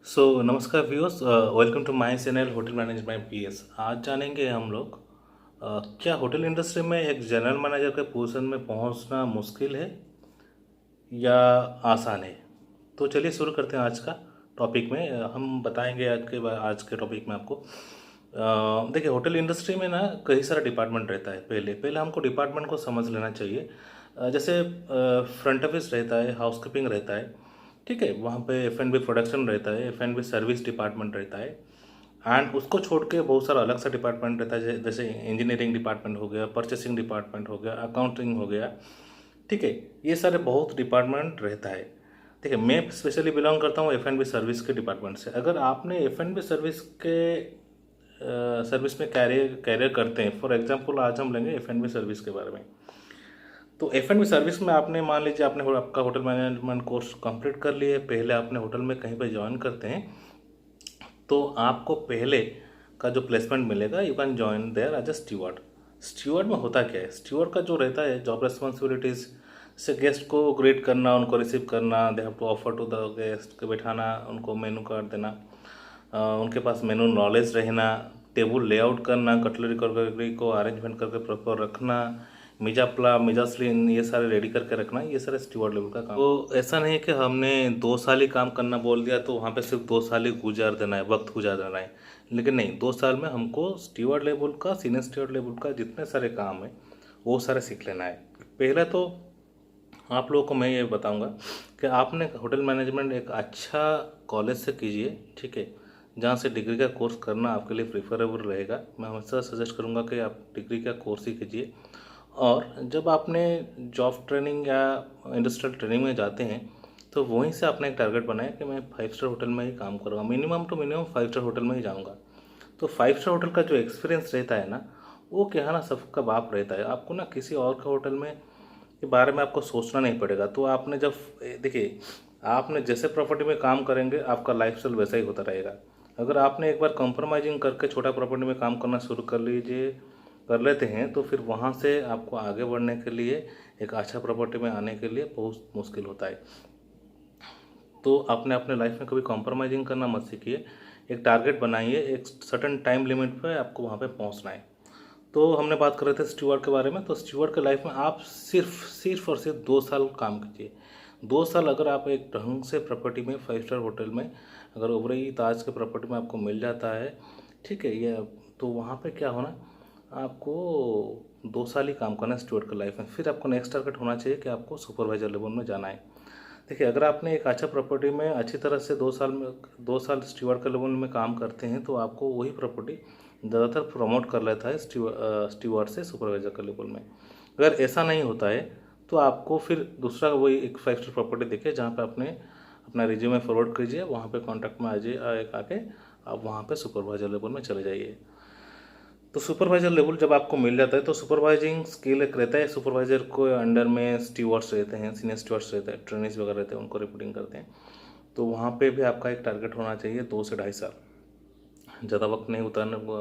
नमस्कार viewers, welcome to my channel hotel management PS. आज जानेंगे हम लोग क्या होटल इंडस्ट्री में एक जनरल मैनेजर के पोजीशन में पहुंचना मुश्किल है या आसान है। तो चलिए शुरू करते हैं आज का टॉपिक में। हम बताएंगे आज के टॉपिक में आपको। देखिए, होटल इंडस्ट्री में ना कई सारा डिपार्टमेंट रहता है। पहले पहले हमको डिपार्टमेंट को समझ लेना चाहिए। जैसे फ्रंट ऑफिस रहता है, हाउसकीपिंग रहता है, ठीक है। वहाँ पे F&B प्रोडक्शन रहता है, F&B सर्विस डिपार्टमेंट रहता है। एंड उसको छोड़ के बहुत सारा अलग सा डिपार्टमेंट रहता है, जैसे इंजीनियरिंग डिपार्टमेंट हो गया, परचेसिंग डिपार्टमेंट हो गया, अकाउंटिंग हो गया, ठीक है। ये सारे बहुत डिपार्टमेंट रहता है। ठीक है, मैं स्पेशली बिलोंग करता हूँ F&B सर्विस के डिपार्टमेंट से। अगर आपने F&B सर्विस में कैरियर कैरियर करते हैं, फॉर एग्जांपल आज हम लेंगे F&B सर्विस के बारे में। तो F&B सर्विस में आपने मान लीजिए आपने आपका होटल मैनेजमेंट कोर्स कंप्लीट कर लिए, पहले आपने होटल में कहीं पर ज्वाइन करते हैं, तो आपको पहले का जो प्लेसमेंट मिलेगा, you can join there as a steward. Steward में होता क्या है? स्टीवर्ड का जो रहता है जॉब रिस्पॉन्सिबिलिटीज से गेस्ट को ग्रीट करना, उनको रिसीव करना, they have to offer to the guest के बैठाना, उनको मेनू कार्ड देना, उनके पास मेनू नॉलेज रहना, टेबल लेआउट करना, कटलरी क्रॉकरी को अरेंजमेंट करके प्रॉपर रखना, मिजाप्ला मिजास्लिन ये सारे रेडी करके रखना, ये सारे स्टीवर्ड लेवल का काम। तो ऐसा नहीं कि हमने 2 साल ही काम करना बोल दिया तो वहाँ पे सिर्फ 2 साल ही गुजार देना है, वक्त गुजार देना है। लेकिन नहीं, 2 साल में हमको स्टीवर्ड लेवल का, सीनियर स्टीवर्ड लेवल का जितने सारे काम है वो सारे सीख लेना है। पहले तो आप लोगों को मैं ये बताऊंगा कि आपने होटल मैनेजमेंट एक अच्छा कॉलेज से कीजिए, ठीक है, जहाँ से डिग्री का कोर्स करना आपके लिए प्रेफरेबल रहेगा। मैं हमेशा सजेस्ट करूँगा कि आप डिग्री का कोर्स ही कीजिए। और जब आपने जॉब ट्रेनिंग या इंडस्ट्रियल ट्रेनिंग में जाते हैं तो वहीं से आपने एक टारगेट बनाया कि मैं 5 स्टार होटल में ही काम करूँगा, minimum two minimum 5 star hotel में ही जाऊँगा। तो 5 स्टार होटल का जो एक्सपीरियंस रहता है ना, वो क्या है ना, सबका बाप रहता है। आपको ना किसी और का होटल में के बारे में आपको सोचना नहीं पड़ेगा। तो आपने जब देखिए, आपने जैसे प्रॉपर्टी में काम करेंगे आपका लाइफस्टाइल वैसा ही होता रहेगा। अगर आपने एक बार कंप्रोमाइजिंग करके छोटा प्रॉपर्टी में काम करना शुरू कर लेते हैं तो फिर वहाँ से आपको आगे बढ़ने के लिए, एक अच्छा प्रॉपर्टी में आने के लिए बहुत मुश्किल होता है। तो आपने अपने लाइफ में कभी कॉम्प्रोमाइजिंग करना मत सीखिए। एक टारगेट बनाइए, एक सर्टन टाइम लिमिट पे आपको वहाँ पे पहुँचना है। तो हमने बात कर रहे थे स्टीवर्ड के बारे में। तो स्टीवर्ड के लाइफ में आप सिर्फ सिर्फ और सिर्फ 2 साल काम कीजिए। 2 साल अगर आप एक ढंग से प्रॉपर्टी में, 5 स्टार होटल में, अगर ओबरई ताज के प्रॉपर्टी में आपको मिल जाता है, ठीक है, ये तो वहाँ पे क्या होना, आपको 2 साल ही काम करना है स्टीवर्ड के लाइफ में। फिर आपको नेक्स्ट टारगेट होना चाहिए कि आपको सुपरवाइजर लेवल में जाना है। देखिए, अगर आपने एक अच्छा प्रॉपर्टी में अच्छी तरह से 2 साल स्टीवर्ड के लेवल में काम करते हैं तो आपको वही प्रॉपर्टी ज़्यादातर प्रमोट कर लेता है स्टीवर्ड से सुपरवाइजर के लेवल में। अगर ऐसा नहीं होता है तो आपको फिर दूसरा वही एक 5 स्टार प्रॉपर्टी देखिए जहाँ पे आपने अपना रिज्यूमे फॉरवर्ड कीजिए, वहाँ पे कॉन्टैक्ट में आ जाइए, आके आप वहाँ पे सुपरवाइजर लेवल में चले जाइए। तो सुपरवाइजर लेवल जब आपको मिल जाता है तो सुपरवाइजिंग स्किल एक रहता है। सुपरवाइजर को अंडर में स्टीवर्ड्स रहते हैं, सीनियर स्टीवर्ड्स रहते हैं, ट्रेनिंग्स वगैरह रहते हैं, उनको रिपोर्टिंग करते हैं। तो वहाँ पे भी आपका एक टारगेट होना चाहिए 2 से 2.5 साल। ज़्यादा वक्त नहीं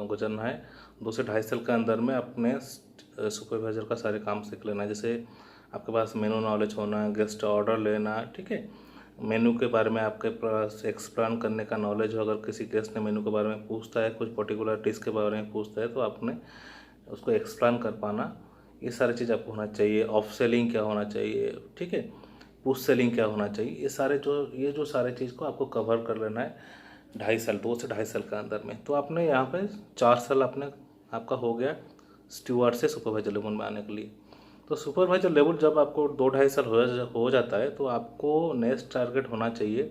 गुजरना है। 2 से 2.5 साल के अंदर में अपने सुपरवाइजर का सारे काम सीख लेना है। जैसे आपके पास मेनू नॉलेज होना, गेस्ट ऑर्डर लेना, ठीक है, मेनू के बारे में आपके पास एक्सप्लेन करने का नॉलेज हो। अगर किसी गेस्ट ने मेनू के बारे में पूछता है, कुछ पर्टिकुलर डिश के बारे में पूछता है, तो आपने उसको एक्सप्लेन कर पाना, ये सारी चीज़ आपको होना चाहिए। ऑफ सेलिंग क्या होना चाहिए, ठीक है, पुश सेलिंग क्या होना चाहिए, ये जो सारे चीज़ को आपको कवर कर लेना है 2.5 साल, 2 से 2.5 साल के अंदर में। तो आपने यहाँ पे 4 साल अपने आपका हो गया स्टीवर्ड से सुपरवाइजर लेवल में आने के लिए। तो सुपरवाइजर लेवल जब आपको 2-2.5 साल हो जाता है तो आपको नेक्स्ट टारगेट होना चाहिए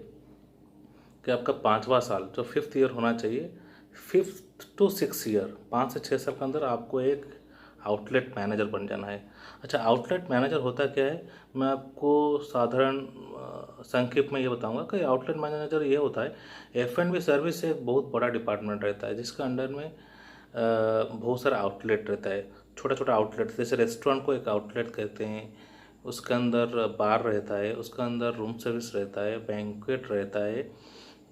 कि आपका 5वां साल, जो 5th ईयर होना चाहिए, 5th to 6 ईयर, 5 से 6 साल के अंदर आपको एक आउटलेट मैनेजर बन जाना है। अच्छा, आउटलेट मैनेजर होता क्या है, मैं आपको साधारण संक्षिप्त में ये बताऊंगा कि आउटलेट मैनेजर ये होता है, F&B सर्विस एक बहुत बड़ा डिपार्टमेंट रहता है जिसके अंडर में बहुत सारा आउटलेट रहता है, छोटा छोटा आउटलेट। जैसे रेस्टोरेंट को एक आउटलेट कहते हैं, उसके अंदर बार रहता है, उसके अंदर रूम सर्विस रहता है, बैंक्वेट रहता है,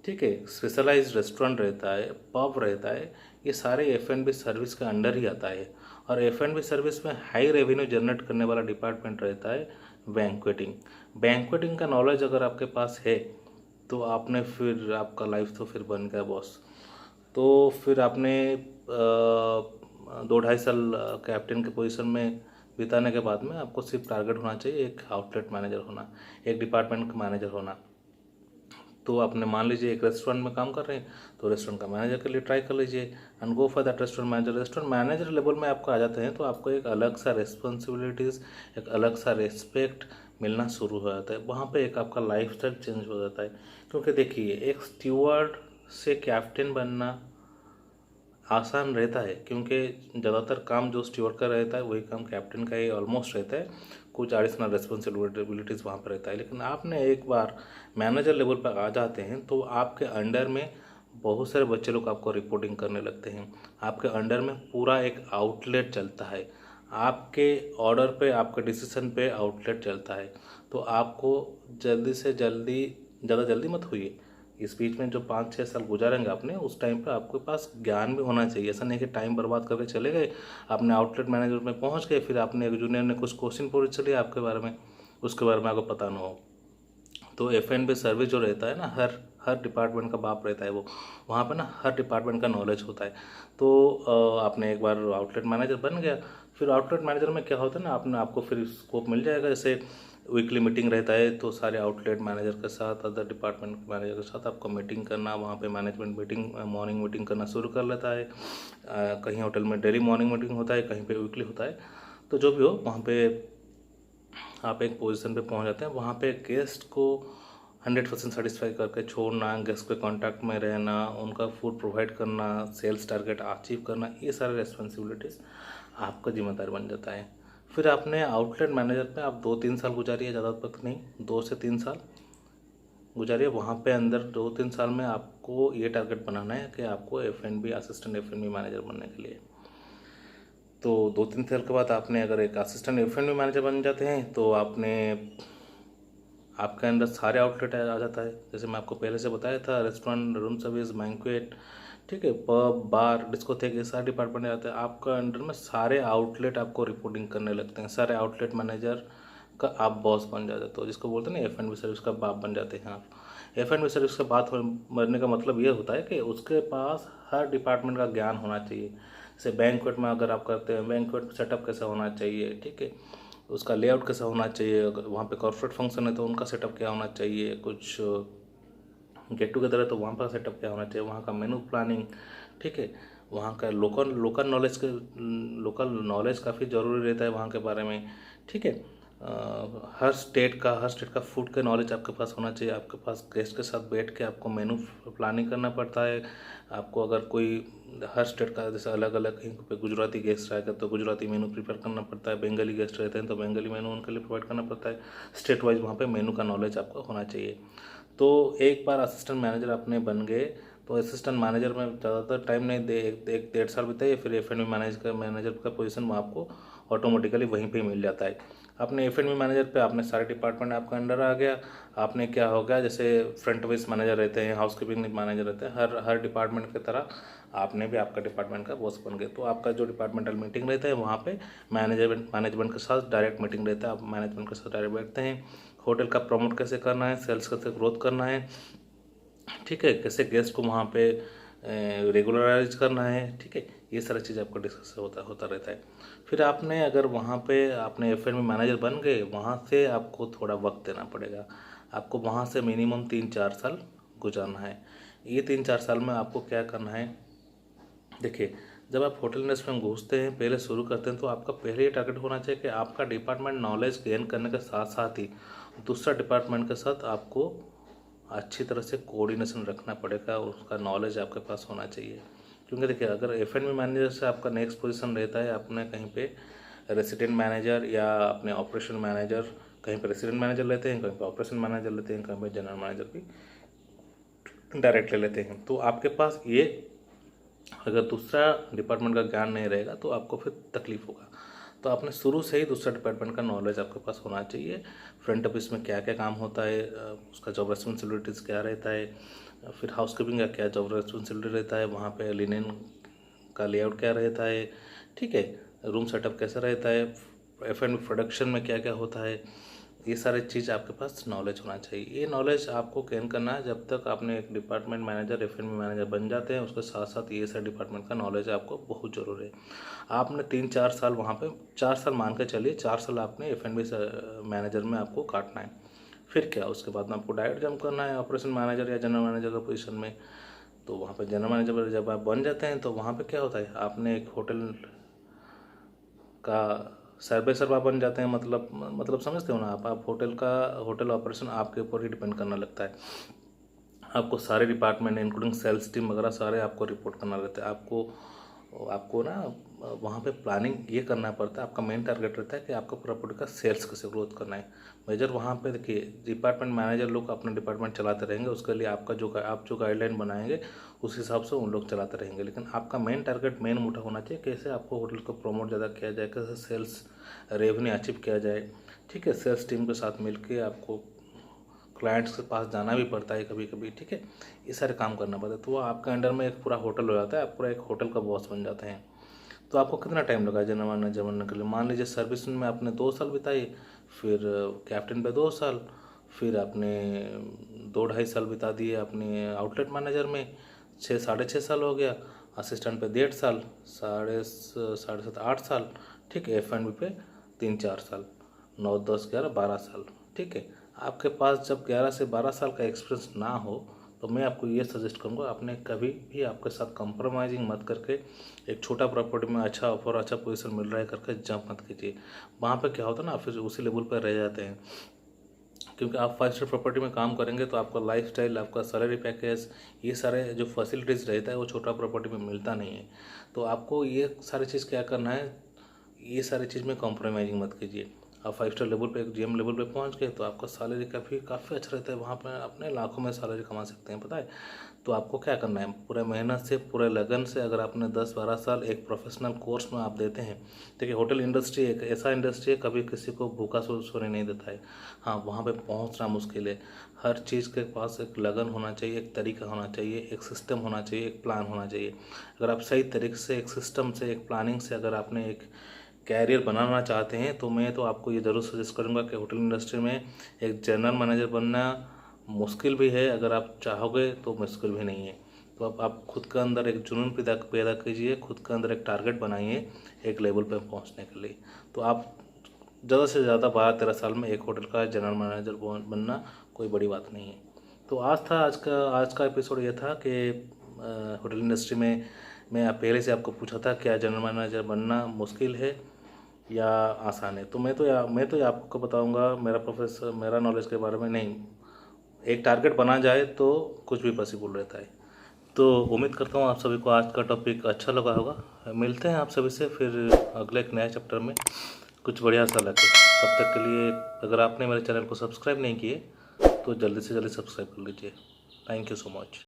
ठीक है, स्पेशलाइज्ड रेस्टोरेंट रहता है, पब रहता है। ये सारे F&B सर्विस के अंडर ही आता है। और F&B सर्विस में हाई रेवेन्यू जनरेट करने वाला डिपार्टमेंट रहता है बैंक्वेटिंग। बैंक्वेटिंग का नॉलेज अगर आपके पास है तो आपने फिर आपका लाइफ तो फिर बन गया बॉस। तो फिर आपने 2 ढाई साल कैप्टन के पोजीशन में बिताने के बाद में आपको सिर्फ टारगेट होना चाहिए एक आउटलेट मैनेजर होना, एक डिपार्टमेंट का मैनेजर होना। तो आपने मान लीजिए एक रेस्टोरेंट में काम कर रहे हैं, तो रेस्टोरेंट का मैनेजर के लिए ट्राई कर लीजिए and go for that restaurant manager. Restaurant manager level में आपको आ जाते हैं तो आपको एक अलग सा रिस्पॉन्सिबिलिटीज़, एक अलग सा रिस्पेक्ट मिलना शुरू हो जाता है। वहाँ पे एक आपका लाइफ स्टाइल चेंज हो जाता है। क्योंकि देखिए, एक स्टीवर्ड से कैप्टन बनना आसान रहता है, क्योंकि ज़्यादातर काम जो स्टीवर्ड का रहता है वही काम कैप्टन का ही ऑलमोस्ट रहता है। कुछ एडिशनल रिस्पॉन्सिबिलिटीज़ वहाँ पर रहता है। लेकिन आपने एक बार मैनेजर लेवल पर आ जाते हैं तो आपके अंडर में बहुत सारे बच्चे लोग आपको रिपोर्टिंग करने लगते हैं। आपके अंडर में पूरा एक आउटलेट चलता है, आपके ऑर्डर पे, आपके डिसीजन पे आउटलेट चलता है। तो आपको जल्दी से जल्दी, ज़्यादा जल्दी मत होइए। इस बीच में जो 5-6 साल गुजारेंगे आपने, उस टाइम पे आपके पास ज्ञान भी होना चाहिए। ऐसा नहीं कि टाइम बर्बाद करके चले गए, आपने आउटलेट मैनेजर में पहुंच गए, फिर आपने एक जूनियर ने कुछ क्वेश्चन पूछ चलिए आपके बारे में, उसके बारे में आपको पता ना हो। तो F&B सर्विस जो रहता है ना, हर हर डिपार्टमेंट का बाप रहता है वो। वहाँ पे ना हर डिपार्टमेंट का नॉलेज होता है। तो आपने एक बार आउटलेट मैनेजर बन गया, फिर आउटलेट मैनेजर में क्या होता है ना, आपको फिर स्कोप मिल जाएगा। जैसे वीकली मीटिंग रहता है, तो सारे आउटलेट मैनेजर के साथ, अदर डिपार्टमेंट मैनेजर के साथ आपको मीटिंग करना, वहाँ पे मैनेजमेंट मीटिंग, मॉर्निंग मीटिंग करना शुरू कर लेता है। कहीं होटल में डेली मॉर्निंग मीटिंग होता है, कहीं पे वीकली होता है। तो जो भी हो, वहाँ पे आप एक पोजीशन पे पहुंच जाते हैं। वहाँ पे गेस्ट को 100% सेटिस्फाई करके छोड़ना, गेस्ट के कांटेक्ट में रहना, उनका फूड प्रोवाइड करना, सेल्स टारगेट अचीव करना, ये सारे रिस्पॉन्सिबिलिटीज़ आपका जिम्मेदार बन जाता है। फिर आपने आउटलेट मैनेजर पे आप 2-3 साल गुजारिए, ज़्यादा वक्त नहीं, 2 से 3 साल गुजारिए। वहाँ पे अंदर 2-3 साल में आपको ये टारगेट बनाना है कि आपको F&B असिस्टेंट F&B मैनेजर बनने के लिए। तो 2-3 साल के बाद आपने अगर एक असिस्टेंट F&B मैनेजर बन जाते हैं तो आपके अंदर सारे आउटलेट आ जाता है। जैसे मैं आपको पहले से बताया था, रेस्टोरेंट, रूम सर्विस, बैंक्वेट, ठीक है, पब, बार, डिस्कोथेक, ये सारे डिपार्टमेंट आते हैं। आपका अंडर में सारे आउटलेट आपको रिपोर्टिंग करने लगते हैं। सारे आउटलेट मैनेजर का आप बॉस बन जाते हो। तो जिसको बोलते हैं ना, F&B सर्विस का बाप बन जाते हैं आप। F&B सर्विस का बाप बनने का मतलब ये होता है कि उसके पास हर डिपार्टमेंट का ज्ञान होना चाहिए। जैसे बैंक्वेट में अगर आप करते हैं, बैंक्वेट सेटअप कैसा होना चाहिए, ठीक है, उसका लेआउट कैसा होना चाहिए, अगर वहाँ पे कॉर्पोरेट फंक्शन है तो उनका सेटअप क्या होना चाहिए, कुछ गेट टुगेदर है तो वहाँ का सेटअप क्या होना चाहिए, वहाँ का मेनू प्लानिंग, ठीक है, वहाँ का लोकल नॉलेज काफ़ी ज़रूरी रहता है वहाँ के बारे में, ठीक है। हर स्टेट का फूड का नॉलेज आपके पास होना चाहिए। आपके पास गेस्ट के साथ बैठ के आपको मेनू प्लानिंग करना पड़ता है। आपको अगर कोई हर स्टेट का, जैसे अलग अलग, कहीं पे गुजराती गेस्ट आएगा तो गुजराती मेनू प्रिपेयर करना पड़ता है, बंगाली गेस्ट रहते हैं तो बंगाली मेनू उनके लिए प्रोवाइड करना पड़ता है। स्टेट वाइज वहाँ पे मेनू का नॉलेज आपको होना चाहिए। तो एक बार असिस्टेंट मैनेजर अपने बन गए तो असिस्टेंट मैनेजर में ज़्यादातर टाइम नहीं दे, एक 1.5 साल बिताइए, फिर F&B मैनेजर का पोजीशन वो आपको ऑटोमेटिकली वहीं पे मिल जाता है। अपने F&B मैनेजर पे आपने सारे डिपार्टमेंट आपका अंडर आ गया। आपने क्या हो गया, जैसे फ्रंट ऑफिस मैनेजर रहते हैं, हाउसकीपिंग मैनेजर रहते हैं, हर डिपार्टमेंट की तरह आपने भी आपका डिपार्टमेंट का बॉस बन गए। तो आपका जो डिपार्टमेंटल मीटिंग रहता है वहाँ पे मैनेजमेंट के साथ डायरेक्ट मीटिंग रहता है। आप मैनेजमेंट के साथ डायरेक्ट बैठते हैं। होटल का प्रमोट कैसे करना है, सेल्स कैसे ग्रोथ करना है, ठीक है, कैसे गेस्ट को वहाँ पे रेगुलराइज करना है, ठीक है, ये सारी चीज़ आपका डिस्कस होता रहता है। फिर आपने अगर वहाँ पे आपने F&B मैनेजर बन गए, वहाँ से आपको थोड़ा वक्त देना पड़ेगा। आपको वहाँ से मिनिमम 3-4 साल गुजारना है। ये 3-4 साल में आपको क्या करना है, देखिए, जब आप होटल इंडस्ट्री में घुसते हैं, पहले शुरू करते हैं, तो आपका पहले ये टारगेट होना चाहिए कि आपका डिपार्टमेंट नॉलेज गेन करने के साथ साथ ही दूसरा डिपार्टमेंट के साथ आपको अच्छी तरह से कोऑर्डिनेशन रखना पड़ेगा और उसका नॉलेज आपके पास होना चाहिए। क्योंकि देखिए, अगर F&B मैनेजर से आपका नेक्स्ट पोजीशन रहता है, आपने कहीं पे रेसिडेंट मैनेजर या अपने ऑपरेशन मैनेजर, कहीं पे रेसिडेंट मैनेजर लेते हैं, कहीं पे ऑपरेशन मैनेजर लेते हैं, कहीं पे जनरल मैनेजर भी डायरेक्ट ले लेते हैं। तो आपके पास ये, अगर दूसरा डिपार्टमेंट का ज्ञान नहीं रहेगा तो आपको फिर तकलीफ होगा। तो आपने शुरू से ही दूसरा डिपार्टमेंट का नॉलेज आपके पास होना चाहिए। फ्रंट ऑफिस में क्या क्या काम होता है, उसका जॉब रेस्पॉन्सिबिलिटीज़ क्या रहता है, फिर हाउसकीपिंग का क्या जॉब रेस्पॉन्सिबिलिटी रहता है, वहाँ पे लिनेन का लेआउट क्या रहता है, ठीक है, रूम सेटअप कैसा रहता है, F&B प्रोडक्शन में क्या क्या होता है, ये सारी चीज़ आपके पास नॉलेज होना चाहिए। ये नॉलेज आपको गेन करना है जब तक आपने एक डिपार्टमेंट मैनेजर F&B मैनेजर बन जाते हैं, उसके साथ साथ ये सारे डिपार्टमेंट का नॉलेज आपको बहुत ज़रूरी है। आपने 3-4 साल वहाँ पे 4 साल मान के चलिए, 4 साल आपने F&B मैनेजर में आपको काटना है। फिर क्या, उसके बाद में आपको डायरेक्ट जंप करना है ऑपरेशन मैनेजर या जनरल मैनेजर का पोजीशन में। तो वहाँ पे जनरल मैनेजर जब आप बन जाते हैं तो वहाँ पे क्या होता है, आपने एक होटल का सर्वेसर आप बन जाते हैं। मतलब समझते हो ना आप होटल ऑपरेशन आपके ऊपर ही डिपेंड करना लगता है। आपको सारे डिपार्टमेंट इंक्लूडिंग सेल्स टीम वगैरह सारे आपको रिपोर्ट करना रहता है। आपको ना वहाँ पे प्लानिंग ये करना पड़ता है। आपका मेन टारगेट रहता है कि आपको प्रॉपर्टी का सेल्स कैसे ग्रोथ करना है। मेजर वहाँ पे देखिए, डिपार्टमेंट मैनेजर लोग अपना डिपार्टमेंट चलाते रहेंगे, उसके लिए आप जो गाइडलाइन बनाएंगे उस हिसाब से उन लोग चलाते रहेंगे। लेकिन आपका मेन टारगेट मेन मोटा होना चाहिए, कैसे आपको होटल को प्रमोट ज़्यादा किया जाए, कैसे सेल्स रेवेन्यू अचीव किया जाए। ठीक है, सेल्स टीम के साथ मिलकर आपको क्लाइंट्स के पास जाना भी पड़ता है कभी कभी। ठीक है, ये सारे काम करना पड़ता है। तो वो आपके अंडर में एक पूरा होटल हो जाता है, आप पूरा एक होटल का बॉस बन जाते हैं। तो आपको कितना टाइम लगा जनरल मैनेजर बनने के लिए? मान लीजिए सर्विस में आपने 2 साल बिताई, फिर कैप्टन पे 2 साल, फिर आपने 2-2.5 साल बिता दिए अपने आउटलेट मैनेजर में, 6-6.5 साल हो गया। असिस्टेंट पे 1.5 साल, 7.5 8 साल। ठीक है, F&B पे 3-4 साल, 9 10 11 12 साल। ठीक है, आपके पास जब 11 से 12 साल का एक्सपीरियंस ना हो तो मैं आपको ये सजेस्ट करूँगा, आपने कभी भी आपके साथ कंप्रोमाइजिंग मत करके एक छोटा प्रॉपर्टी में अच्छा ऑफर अच्छा पोजीशन मिल रहा है करके जंप मत कीजिए। वहाँ पे क्या होता है ना, फिर उसी लेवल पर रह जाते हैं। क्योंकि आप 5 स्टार प्रॉपर्टी में काम करेंगे तो आपका लाइफस्टाइल, आपका सैलरी पैकेज, ये सारे जो फैसिलिटीज़ रहता है वो छोटा प्रॉपर्टी में मिलता नहीं है। तो आपको ये सारी चीज़ क्या करना है, ये सारी चीज़ में कॉम्प्रोमाइज़िंग मत कीजिए। आप 5 स्टार लेवल पे, एक GM लेवल पे पहुंच गए तो आपका सैलरी काफ़ी अच्छा रहता है। वहाँ पर अपने लाखों में सैलरी कमा सकते हैं, पता है। तो आपको क्या करना है, पूरे मेहनत से, पूरे लगन से, अगर आपने 10-12 साल एक प्रोफेशनल कोर्स में आप देते हैं। देखिए, होटल इंडस्ट्री एक ऐसा इंडस्ट्री है, कभी किसी को भूखा सोने नहीं देता है। हाँ, वहाँ पे पहुँचना मुश्किल है। हर चीज़ के पास एक लगन होना चाहिए, एक तरीका होना चाहिए, एक सिस्टम होना चाहिए, एक प्लान होना चाहिए। अगर आप सही तरीके से एक सिस्टम से, एक प्लानिंग से अगर आपने एक कैरियर बनाना चाहते हैं तो मैं तो आपको ये ज़रूर सजेस्ट करूँगा कि होटल इंडस्ट्री में एक जनरल मैनेजर बनना मुश्किल भी है, अगर आप चाहोगे तो मुश्किल भी नहीं है। तो आप खुद के अंदर एक जुनून पैदा कीजिए, खुद के अंदर एक टारगेट बनाइए एक लेवल पर पहुंचने के लिए। तो आप ज़्यादा से ज़्यादा 12-13 साल में एक होटल का जनरल मैनेजर बनना कोई बड़ी बात नहीं है। तो आज का एपिसोड ये था कि होटल इंडस्ट्री में मैं पहले से आपको पूछा था क्या जनरल मैनेजर बनना मुश्किल है या आसान है। तो मैं तो आपको बताऊंगा मेरा नॉलेज के बारे में नहीं। एक टारगेट बना जाए तो कुछ भी पॉसिबल रहता है। तो उम्मीद करता हूँ आप सभी को आज का टॉपिक अच्छा लगा होगा। मिलते हैं आप सभी से फिर अगले एक नए चैप्टर में कुछ बढ़िया सा लगे। तब तक के लिए अगर आपने मेरे चैनल को सब्सक्राइब नहीं किए तो जल्दी से जल्दी सब्सक्राइब कर लीजिए। Thank you so much.